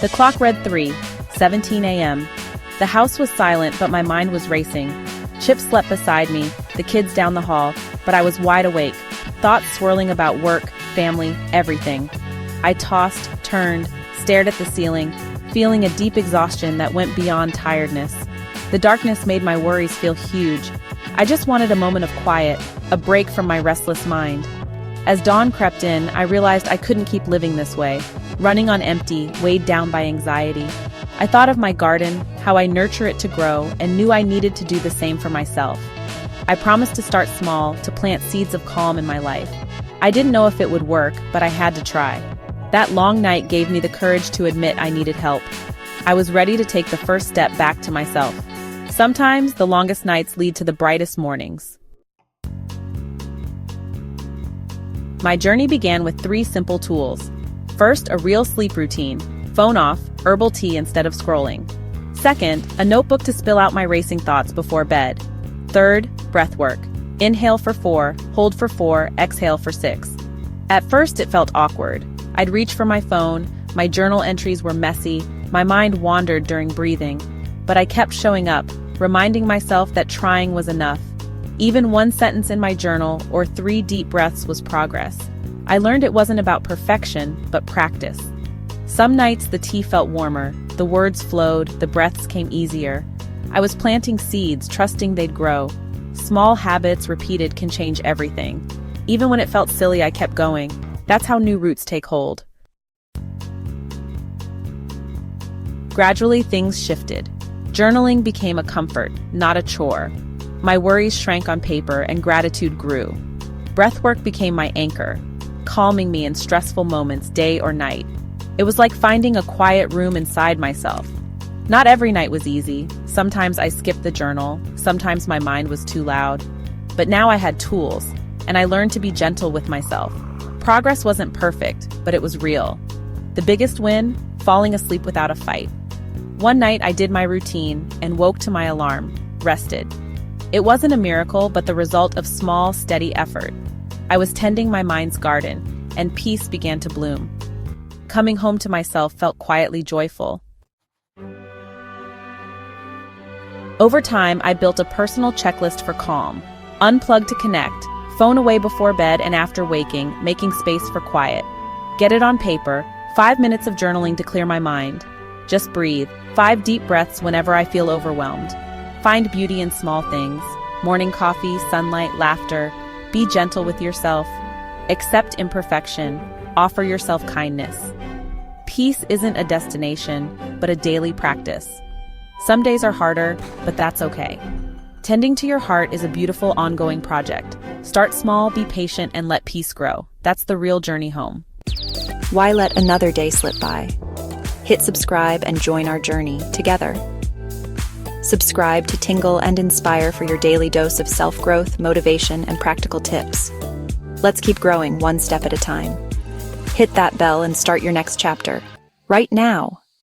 The clock read 3:17 a.m. The house was silent, but my mind was racing. Chip slept beside me, the kids down the hall, but I was wide awake, thoughts swirling about work, family, everything. I tossed, turned, stared at the ceiling, feeling a deep exhaustion that went beyond tiredness. The darkness made my worries feel huge. I just wanted a moment of quiet, a break from my restless mind. As dawn crept in, I realized I couldn't keep living this way, running on empty, weighed down by anxiety. I thought of my garden, how I nurture it to grow, and knew I needed to do the same for myself. I promised to start small, to plant seeds of calm in my life. I didn't know if it would work, but I had to try. That long night gave me the courage to admit I needed help. I was ready to take the first step back to myself. Sometimes the longest nights lead to the brightest mornings. My journey began with 3 simple tools. First, a real sleep routine. Phone off, herbal tea instead of scrolling. Second, a notebook to spill out my racing thoughts before bed. Third, breath work. Inhale for 4, hold for 4, exhale for 6. At first, it felt awkward. I'd reach for my phone, my journal entries were messy, my mind wandered during breathing. But I kept showing up, reminding myself that trying was enough. Even 1 sentence in my journal or 3 deep breaths was progress. I learned it wasn't about perfection, but practice. Some nights the tea felt warmer, the words flowed, the breaths came easier. I was planting seeds, trusting they'd grow. Small habits repeated can change everything. Even when it felt silly, I kept going. That's how new roots take hold. Gradually, things shifted. Journaling became a comfort, not a chore. My worries shrank on paper and gratitude grew. Breathwork became my anchor, calming me in stressful moments, day or night. It was like finding a quiet room inside myself. Not every night was easy. Sometimes I skipped the journal, sometimes my mind was too loud. But now I had tools, and I learned to be gentle with myself. Progress wasn't perfect, but it was real. The biggest win? Falling asleep without a fight. One night I did my routine and woke to my alarm, rested. It wasn't a miracle, but the result of small, steady effort. I was tending my mind's garden, and peace began to bloom. Coming home to myself felt quietly joyful. Over time, I built a personal checklist for calm. Unplug to connect, phone away before bed and after waking, making space for quiet. Get it on paper, 5 minutes of journaling to clear my mind. Just breathe, 5 deep breaths whenever I feel overwhelmed. Find beauty in small things. Morning coffee, sunlight, laughter. Be gentle with yourself. Accept imperfection. Offer yourself kindness. Peace isn't a destination, but a daily practice. Some days are harder, but that's okay. Tending to your heart is a beautiful ongoing project. Start small, be patient, and let peace grow. That's the real journey home. Why let another day slip by? Hit subscribe and join our journey together. Subscribe to Tingle and Inspire for your daily dose of self-growth, motivation, and practical tips. Let's keep growing 1 step at a time. Hit that bell and start your next chapter right now.